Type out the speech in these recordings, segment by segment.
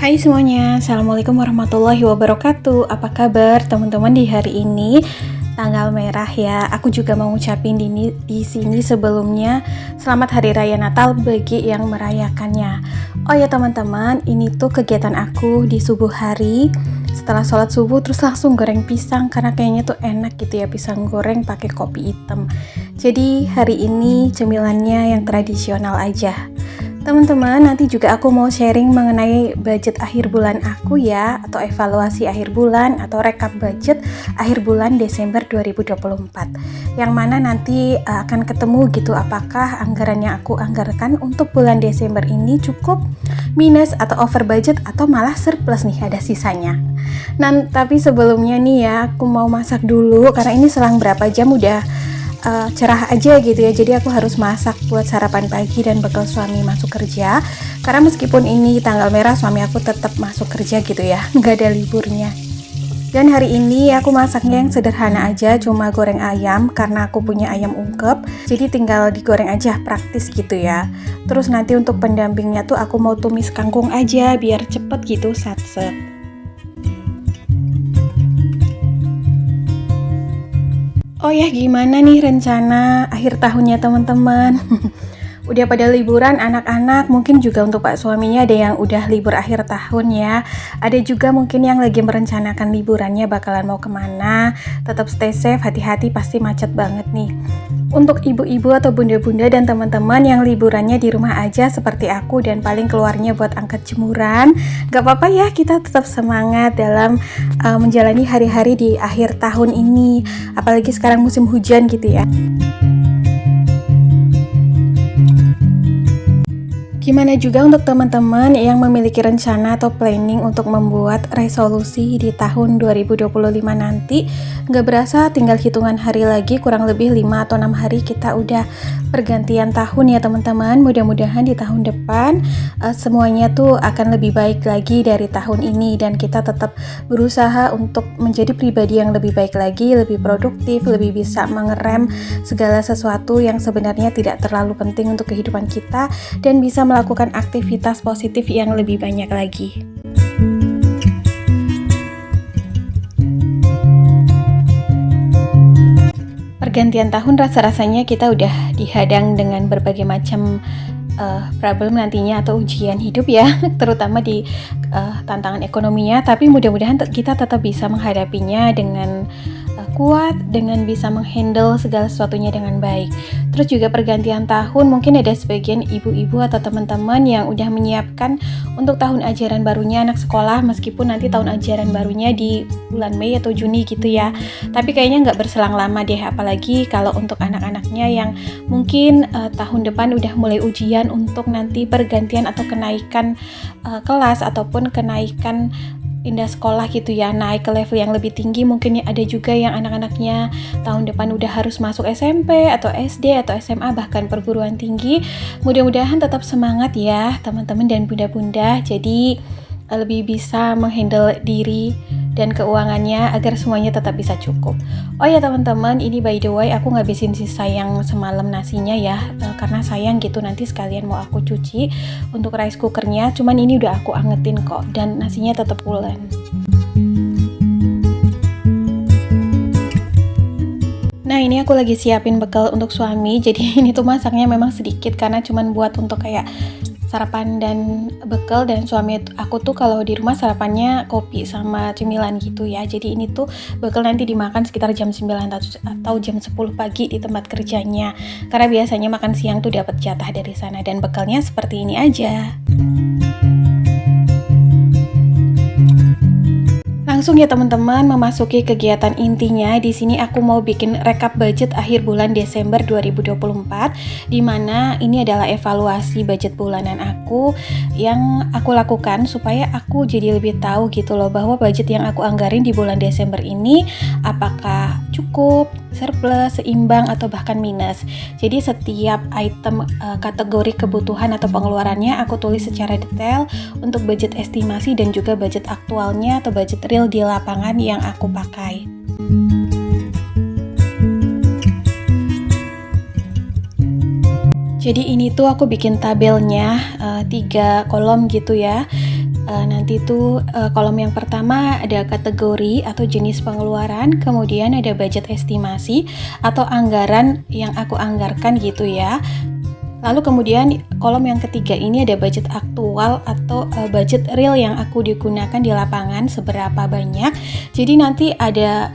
Hai semuanya, Assalamualaikum warahmatullahi wabarakatuh. Apa kabar teman-teman di hari ini? Tanggal merah ya. Aku juga mau ngucapin di sini sebelumnya selamat Hari Raya Natal bagi yang merayakannya. Oh ya teman-teman, ini tuh kegiatan aku di subuh hari. Setelah sholat subuh terus langsung goreng pisang karena kayaknya tuh enak gitu ya, pisang goreng pakai kopi hitam. Jadi hari ini cemilannya yang tradisional aja. Teman-teman, nanti juga aku mau sharing mengenai budget akhir bulan aku ya, atau evaluasi akhir bulan atau rekap budget akhir bulan Desember 2024. Yang mana nanti akan ketemu gitu apakah anggaran yang aku anggarkan untuk bulan Desember ini cukup, minus atau over budget atau malah surplus nih, ada sisanya. Nah, tapi sebelumnya nih ya, aku mau masak dulu karena ini selang berapa jam udah cerah aja gitu ya, jadi aku harus masak buat sarapan pagi dan bekal suami masuk kerja, karena meskipun ini tanggal merah suami aku tetap masuk kerja gitu ya, nggak ada liburnya. Dan hari ini aku masaknya yang sederhana aja, cuma goreng ayam karena aku punya ayam ungkep, jadi tinggal digoreng aja, praktis gitu ya. Terus nanti untuk pendampingnya tuh aku mau tumis kangkung aja biar cepet gitu satset. Oh ya, gimana nih rencana akhir tahunnya teman-teman? Udah pada liburan anak-anak, mungkin juga untuk pak suaminya ada yang udah libur akhir tahun ya. Ada juga mungkin yang lagi merencanakan liburannya bakalan mau kemana. Tetap stay safe, hati-hati pasti macet banget nih. Untuk ibu-ibu atau bunda-bunda dan teman-teman yang liburannya di rumah aja seperti aku dan paling keluarnya buat angkat jemuran, gak apa-apa ya, kita tetap semangat dalam menjalani hari-hari di akhir tahun ini. Apalagi sekarang musim hujan gitu ya. Gimana juga untuk teman-teman yang memiliki rencana atau planning untuk membuat resolusi di tahun 2025 nanti? Nggak berasa tinggal hitungan hari lagi, kurang lebih 5 atau 6 hari kita udah pergantian tahun ya teman-teman. Mudah-mudahan di tahun depan semuanya tuh akan lebih baik lagi dari tahun ini, dan kita tetap berusaha untuk menjadi pribadi yang lebih baik lagi, lebih produktif, lebih bisa mengerem segala sesuatu yang sebenarnya tidak terlalu penting untuk kehidupan kita, dan bisa melakukan aktivitas positif yang lebih banyak lagi. Pergantian tahun rasa-rasanya kita udah dihadang dengan berbagai macam problem nantinya atau ujian hidup ya, terutama di tantangan ekonominya, tapi mudah-mudahan kita tetap bisa menghadapinya dengan kuat, dengan bisa menghandle segala sesuatunya dengan baik. Terus juga pergantian tahun, mungkin ada sebagian ibu-ibu atau teman-teman yang udah menyiapkan untuk tahun ajaran barunya anak sekolah, meskipun nanti tahun ajaran barunya di bulan Mei atau Juni gitu ya. Tapi kayaknya nggak berselang lama deh, apalagi kalau untuk anak-anaknya yang mungkin tahun depan udah mulai ujian untuk nanti pergantian atau kenaikan kelas ataupun kenaikan pindah sekolah gitu ya, naik ke level yang lebih tinggi. Mungkin ada juga yang anak-anaknya tahun depan udah harus masuk SMP atau SD atau SMA, bahkan perguruan tinggi. Mudah-mudahan tetap semangat ya teman-teman dan bunda-bunda, jadi lebih bisa menghandle diri dan keuangannya agar semuanya tetap bisa cukup. Oh ya teman-teman, ini by the way aku ngabisin sisa yang semalam nasinya ya, karena sayang gitu nanti sekalian mau aku cuci untuk rice cookernya. Cuman ini udah aku angetin kok, dan nasinya tetap pulen. Nah, ini aku lagi siapin bekal untuk suami. Jadi ini tuh masaknya memang sedikit karena cuman buat untuk kayak sarapan dan bekal, dan suami aku tuh kalau di rumah sarapannya kopi sama cemilan gitu ya. Jadi ini tuh bekal nanti dimakan sekitar jam 9 atau jam 10 pagi di tempat kerjanya. Karena biasanya makan siang tuh dapat jatah dari sana, dan bekalnya seperti ini aja. Langsung ya teman-teman memasuki kegiatan intinya. Di sini aku mau bikin rekap budget akhir bulan Desember 2024, di mana ini adalah evaluasi budget bulanan aku yang aku lakukan supaya aku jadi lebih tahu gitu loh bahwa budget yang aku anggarin di bulan Desember ini apakah cukup, surplus, seimbang, atau bahkan minus. Jadi setiap item kategori kebutuhan atau pengeluarannya aku tulis secara detail untuk budget estimasi dan juga budget aktualnya atau budget real di lapangan yang aku pakai. Jadi ini tuh aku bikin tabelnya 3 kolom gitu ya. Nanti tuh kolom yang pertama ada kategori atau jenis pengeluaran, kemudian ada budget estimasi atau anggaran yang aku anggarkan gitu ya. Lalu kemudian kolom yang ketiga ini ada budget aktual atau budget real yang aku digunakan di lapangan seberapa banyak. Jadi nanti ada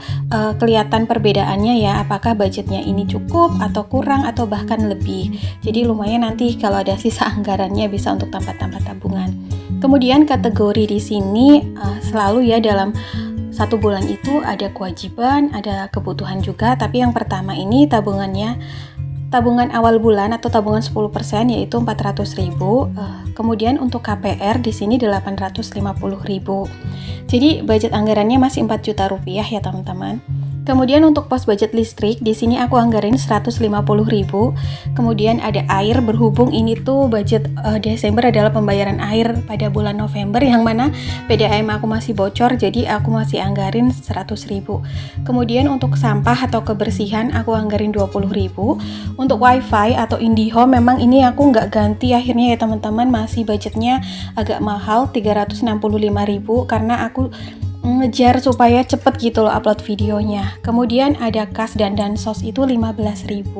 kelihatan perbedaannya ya, apakah budgetnya ini cukup atau kurang atau bahkan lebih. Jadi lumayan nanti kalau ada sisa anggarannya bisa untuk tempat-tempat tabungan. Kemudian kategori di sini selalu ya dalam satu bulan itu ada kewajiban, ada kebutuhan juga. Tapi yang pertama ini tabungan awal bulan atau tabungan 10% yaitu 400.000. Kemudian untuk KPR di sini 850.000. Jadi budget anggarannya masih 4 juta rupiah ya teman-teman. Kemudian untuk pos budget listrik di sini aku anggarin 150.000. Kemudian ada air, berhubung ini tuh budget Desember adalah pembayaran air pada bulan November yang mana PDAM aku masih bocor, jadi aku masih anggarin 100.000. Kemudian untuk sampah atau kebersihan aku anggarin 20.000. Untuk wifi atau IndiHome memang ini aku nggak ganti akhirnya ya teman-teman, masih budgetnya agak mahal 365.000 karena aku ngejar supaya cepet gitu loh upload videonya. Kemudian ada kas dan dansos itu 15.000.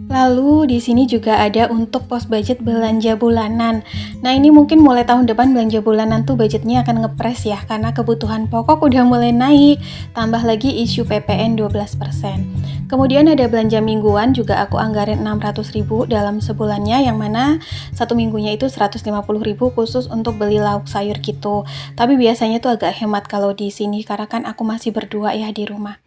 Lalu di sini juga ada untuk pos budget belanja bulanan. Nah ini mungkin mulai tahun depan belanja bulanan tuh budgetnya akan ngepres ya, karena kebutuhan pokok udah mulai naik, tambah lagi isu PPN 12%. Kemudian ada belanja mingguan juga aku anggarin 600.000 dalam sebulannya, yang mana satu minggunya itu 150.000 khusus untuk beli lauk sayur gitu. Tapi biasanya tuh agak hemat kalau di sini karena kan aku masih berdua ya di rumah.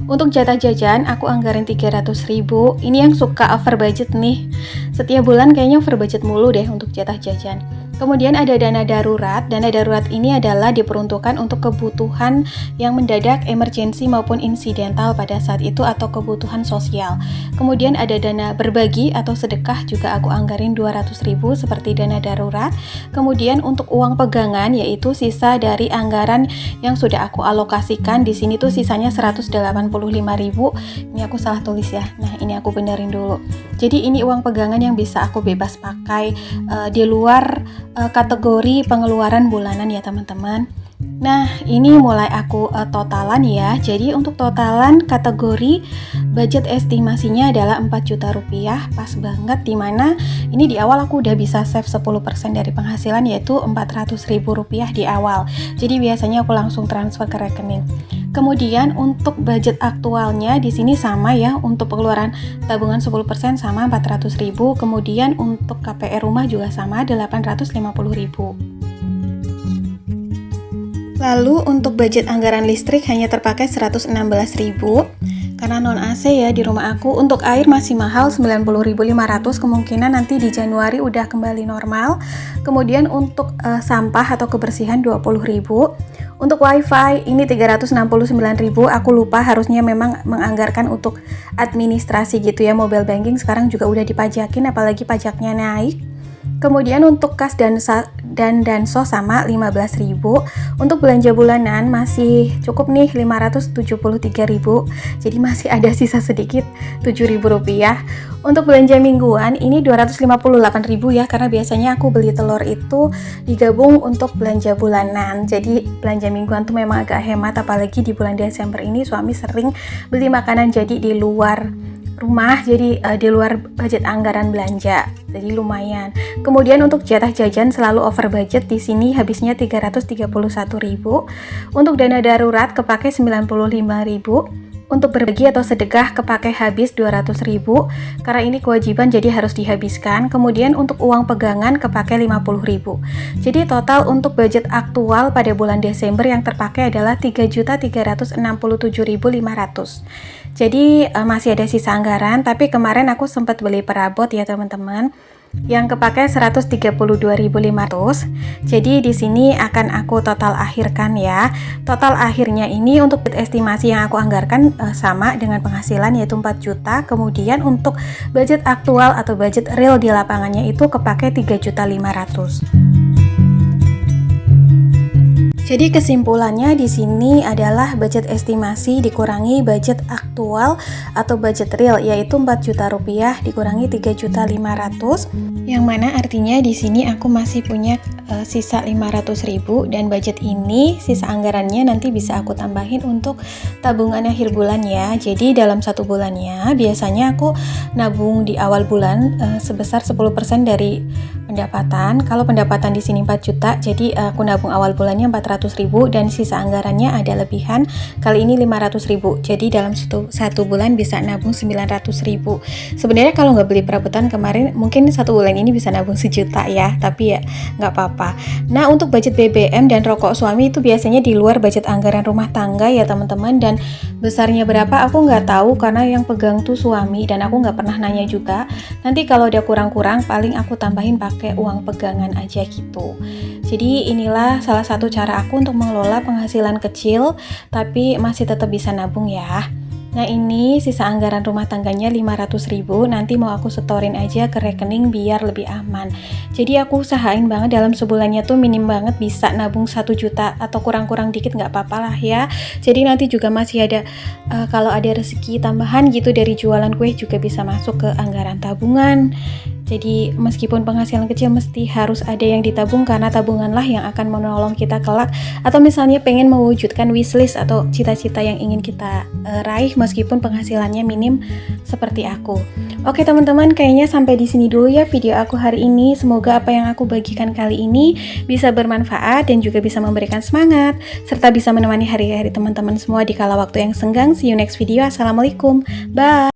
Untuk jatah jajan aku anggarin 300.000. Ini yang suka over budget nih. Setiap bulan kayaknya over budget mulu deh untuk jatah jajan. Kemudian ada dana darurat. Dana darurat ini adalah diperuntukkan untuk kebutuhan yang mendadak, emergensi maupun insidental pada saat itu atau kebutuhan sosial. Kemudian ada dana berbagi atau sedekah juga aku anggarin 200.000 seperti dana darurat. Kemudian untuk uang pegangan yaitu sisa dari anggaran yang sudah aku alokasikan. Di sini tuh sisanya 185.000. Ini aku salah tulis ya. Nah, ini aku benerin dulu. Jadi ini uang pegangan yang bisa aku bebas pakai di luar kategori pengeluaran bulanan ya teman-teman. Nah ini mulai aku totalan ya. Jadi untuk totalan kategori budget estimasinya adalah 4 juta rupiah, pas banget, dimana ini di awal aku udah bisa save 10% dari penghasilan yaitu 400.000 rupiah di awal. Jadi biasanya aku langsung transfer ke rekening. Kemudian untuk budget aktualnya di sini sama ya, untuk pengeluaran tabungan 10% sama 400.000, kemudian untuk KPR rumah juga sama 850.000. Lalu untuk budget anggaran listrik hanya terpakai 116.000 karena non AC ya di rumah aku. Untuk air masih mahal 90.500, kemungkinan nanti di Januari udah kembali normal. Kemudian untuk sampah atau kebersihan 20.000. Untuk wifi ini 369.000, aku lupa harusnya memang menganggarkan untuk administrasi gitu ya, mobile banking sekarang juga udah dipajakin apalagi pajaknya naik. Kemudian untuk kas dan dansos sama 15.000. Untuk belanja bulanan masih cukup nih 573.000. Jadi masih ada sisa sedikit 7.000 rupiah. Untuk belanja mingguan ini 258.000 ya, karena biasanya aku beli telur itu digabung untuk belanja bulanan. Jadi belanja mingguan tuh memang agak hemat, apalagi di bulan Desember ini suami sering beli makanan jadi di luar rumah, jadi di luar budget anggaran belanja, jadi lumayan. Kemudian untuk jatah jajan selalu over budget, di sini habisnya 331.000. Untuk dana darurat kepake 95.000. Untuk berbagi atau sedekah kepake habis 200.000 karena ini kewajiban jadi harus dihabiskan. Kemudian untuk uang pegangan kepake 50.000. Jadi total untuk budget aktual pada bulan Desember yang terpakai adalah 3.367.500. Jadi masih ada sisa anggaran, tapi kemarin aku sempat beli perabot ya teman-teman, yang kepakai 132.500. Jadi di sini akan aku total akhirkan ya. Total akhirnya ini untuk estimasi yang aku anggarkan sama dengan penghasilan yaitu 4 juta. Kemudian untuk budget aktual atau budget real di lapangannya itu kepakai 3.500.000. Jadi kesimpulannya di sini adalah budget estimasi dikurangi budget aktual atau budget real, yaitu 4 juta rupiah dikurangi 3.500.000, yang mana artinya di sini aku masih punya sisa 500.000, dan budget ini sisa anggarannya nanti bisa aku tambahin untuk tabungan akhir bulan ya. Jadi dalam satu bulannya biasanya aku nabung di awal bulan sebesar 10% dari pendapatan. Kalau pendapatan di sini 4 juta, jadi aku nabung awal bulannya 400.000 dan sisa anggarannya ada lebihan. Kali ini 500.000. Jadi dalam satu bulan bisa nabung 900.000. Sebenarnya kalau nggak beli perabotan kemarin, mungkin satu bulan ini bisa nabung 1 juta ya, tapi ya nggak apa-apa. Nah, untuk budget BBM dan rokok suami itu biasanya di luar budget anggaran rumah tangga ya teman-teman, dan besarnya berapa aku nggak tahu karena yang pegang tuh suami dan aku nggak pernah nanya juga. Nanti kalau udah kurang-kurang paling aku tambahin pakai uang pegangan aja gitu. Jadi inilah salah satu cara aku untuk mengelola penghasilan kecil tapi masih tetap bisa nabung ya. Nah, ini sisa anggaran rumah tangganya 500.000, nanti mau aku setorin aja ke rekening biar lebih aman. Jadi aku usahain banget dalam sebulannya tuh minim banget bisa nabung 1 juta atau kurang-kurang dikit nggak apa-apa lah ya. Jadi nanti juga masih ada kalau ada rezeki tambahan gitu dari jualan kue juga bisa masuk ke anggaran tabungan. Jadi meskipun penghasilan kecil mesti harus ada yang ditabung karena tabunganlah yang akan menolong kita kelak, atau misalnya pengen mewujudkan wishlist atau cita-cita yang ingin kita raih meskipun penghasilannya minim seperti aku. Oke teman-teman, kayaknya sampai di sini dulu ya video aku hari ini. Semoga apa yang aku bagikan kali ini bisa bermanfaat dan juga bisa memberikan semangat serta bisa menemani hari-hari teman-teman semua di kala waktu yang senggang. See you next video. Assalamualaikum. Bye.